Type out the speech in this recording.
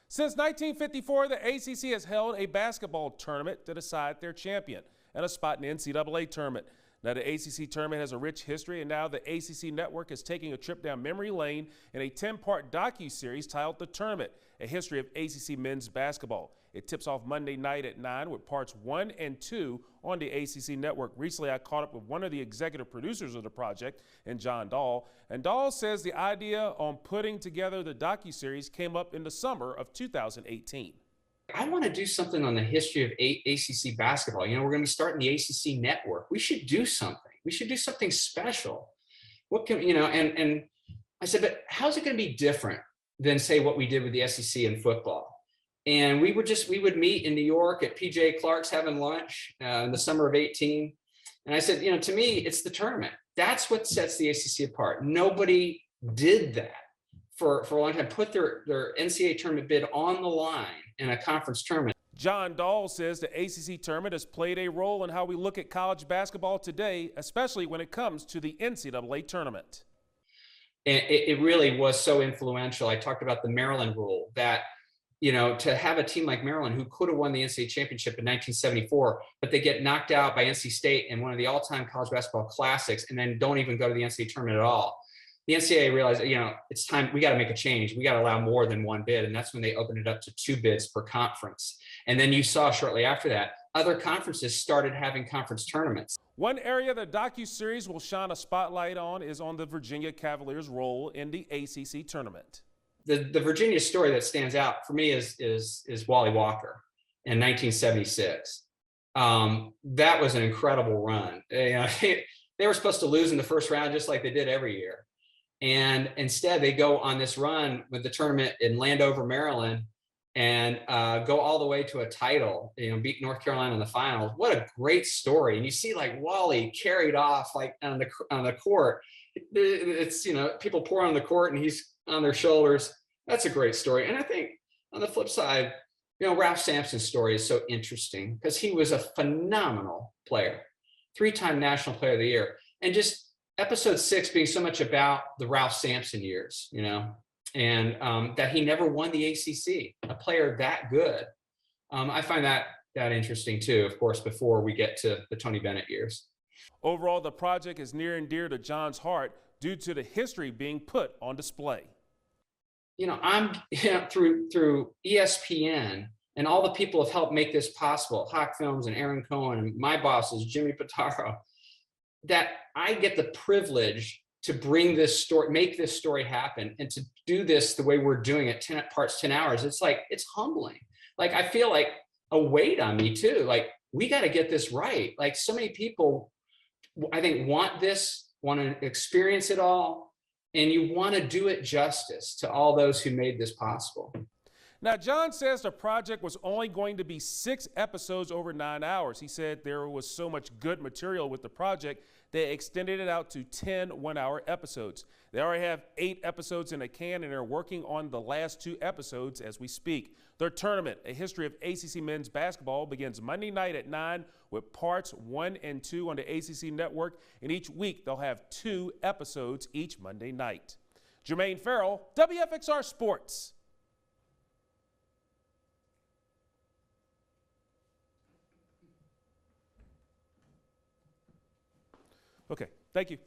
Since 1954, the ACC has held a basketball tournament to decide their champion and a spot in the NCAA tournament. Now, the ACC tournament has a rich history, and now the ACC Network is taking a trip down memory lane in a 10-part docuseries titled The Tournament, a history of ACC men's basketball. It tips off Monday night at 9 with parts 1 and 2 on the ACC Network. Recently, I caught up with one of the executive producers of the project, and Dahl. And Dahl says the idea on putting together the docuseries came up in the summer of 2018. I want to do something on the history of ACC basketball. You know, we're going to be starting the ACC Network. We should do something. We should do something special. What can, you know, and I said, but how's it going to be different than, say, what we did with the SEC in football? And we would meet in New York at PJ Clark's having lunch in the summer of 18. And I said, you know, to me, it's the tournament. That's what sets the ACC apart. Nobody did that for a long time, put their NCAA tournament bid on the line in a conference tournament. Dahl says the ACC tournament has played a role in how we look at college basketball today, especially when it comes to the NCAA tournament. And it really was so influential. I talked about the Maryland rule that, you know, to have a team like Maryland who could have won the NCAA championship in 1974, but they get knocked out by NC State in one of the all-time college basketball classics and then don't even go to the NCAA tournament at all. The NCAA realized, you know, it's time, we got to make a change. We got to allow more than one bid. And that's when they opened it up to 2 bids per conference. And then you saw shortly after that, other conferences started having conference tournaments. One area the docuseries will shine a spotlight on is on the Virginia Cavaliers' role in the ACC tournament. The Virginia story that stands out for me is Wally Walker in 1976. That was an incredible run. You know, they were supposed to lose in the first round just like they did every year. And instead they go on this run with the tournament in Landover, Maryland, and go all the way to a title, you know, beat North Carolina in the finals. What a great story. And you see like Wally carried off like on the court. It's, you know, people pour on the court and he's on their shoulders. That's a great story. And I think on the flip side, you know, Ralph Sampson's story is so interesting because he was a phenomenal player, 3-time National Player of the Year. And just episode 6 being so much about the Ralph Sampson years, you know, and that he never won the ACC, a player that good. I find that interesting too, of course, before we get to the Tony Bennett years. Overall, the project is near and dear to John's heart due to the history being put on display. You know, through ESPN and all the people have helped make this possible, Hawk Films and Aaron Cohen and my bosses, Jimmy Pitaro, that I get the privilege to bring this story, make this story happen, and to do this the way we're doing it, 10 parts, 10 hours. It's like, it's humbling. Like, I feel like a weight on me too. Like, we got to get this right. Like, so many people, I think, want this, want to experience it all, and you want to do it justice to all those who made this possible. Now, John says the project was only going to be 6 episodes over 9 hours. He said there was so much good material with the project, they extended it out to 10 one-hour episodes. They already have 8 episodes in the can, and they're working on the last 2 episodes as we speak. Their tournament, A History of ACC Men's Basketball, begins Monday night at 9 with parts 1 and 2 on the ACC Network, and each week they'll have 2 episodes each Monday night. Jermaine, Ferrell, WFXR Sports. Okay, thank you.